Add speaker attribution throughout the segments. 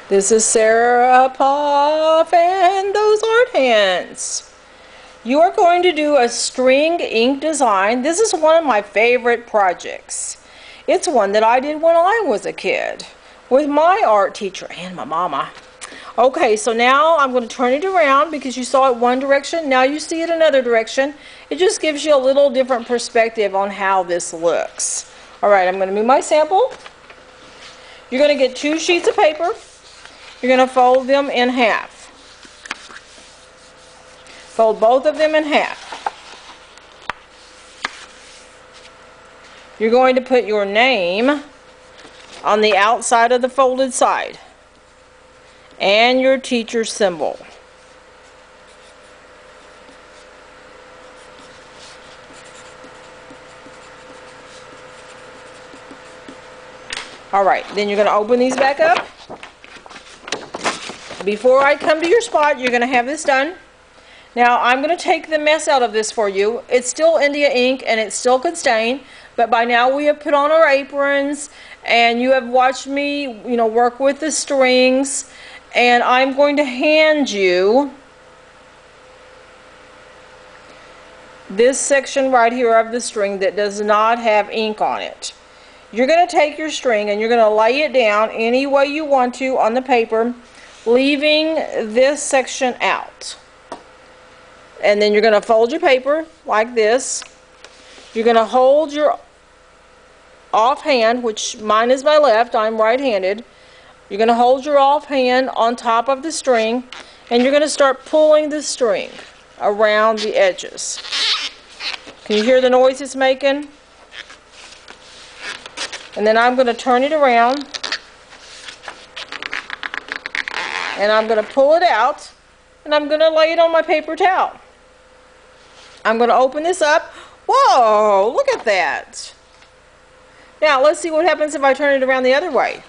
Speaker 1: This is Sarah, Poff, and those art hands. You are going to do a string ink design. This is one of my favorite projects. It's one that I did when I was a kid with my art teacher and my mama. Okay, so now I'm going to turn it around because you saw it one direction. Now you see it another direction. It just gives you a little different perspective on how this looks. Alright, I'm going to move my sample. You're going to get 2 sheets of paper. You're going to fold them in half. Fold both of them in half. You're going to put your name on the outside of the folded side and your teacher's symbol. Alright, then you're going to open these back up. Before I come to your spot, you're going to have this done. Now, I'm going to take the mess out of this for you. It's still India ink and it still could stain, but by now we have put on our aprons and you have watched me, work with the strings, and I'm going to hand you this section right here of the string that does not have ink on it. You're going to take your string and you're going to lay it down any way you want to on the paper, leaving this section out. And then you're going to fold your paper like this. You're going to hold your offhand, which mine is my left, I'm right-handed. You're going to hold your offhand on top of the string and you're going to start pulling the string around the edges. Can you hear the noise it's making? And then I'm going to turn it around and I'm going to pull it out and I'm going to lay it on my paper towel. I'm going to open this up. Whoa, look at that. Now let's see what happens if I turn it around the other way.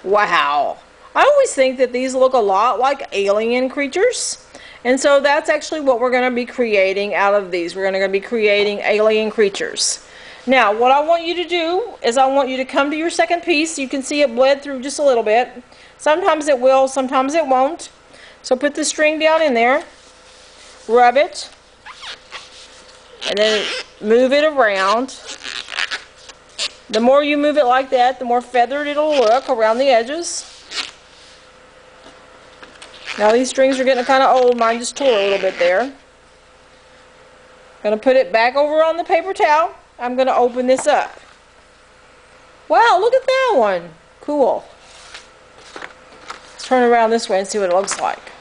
Speaker 1: Wow. I always think that these look a lot like alien creatures. And so that's actually what we're going to be creating out of these. We're going to be creating alien creatures. Now, what I want you to do is I want you to come to your second piece. You can see it bled through just a little bit. Sometimes it will, sometimes it won't. So put the string down in there, rub it, and then move it around. The more you move it like that, the more feathered it'll look around the edges. Now these strings are getting kind of old. Mine just tore a little bit there. Going to put it back over on the paper towel. I'm going to open this up. Wow, look at that one. Cool. Let's turn it around this way and see what it looks like.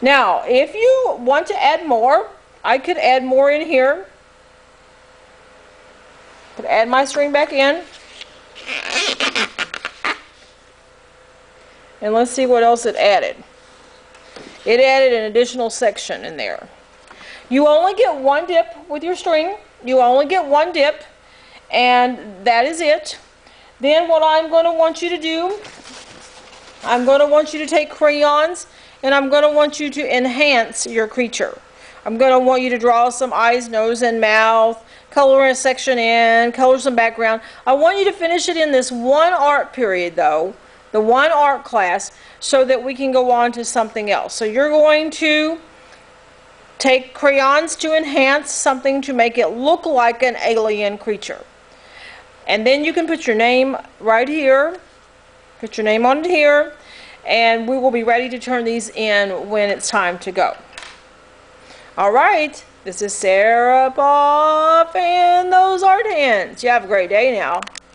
Speaker 1: Now, if you want to add more, I could add more in here. Could add my string back in. And let's see what else it added. It added an additional section in there. You only get one dip with your string. You only get one dip, and that is it. Then what I'm going to want you to do, I'm going to want you to take crayons, and I'm going to want you to enhance your creature. I'm going to want you to draw some eyes, nose, and mouth, color a section in, color some background. I want you to finish it in this one art period, though, the one art class, so that we can go on to something else. So you're going to take crayons to enhance something to make it look like an alien creature. And then you can put your name right here, put your name on it here, and we will be ready to turn these in when it's time to go. Alright, this is Sarah, Poff, and those art hands. You have a great day now.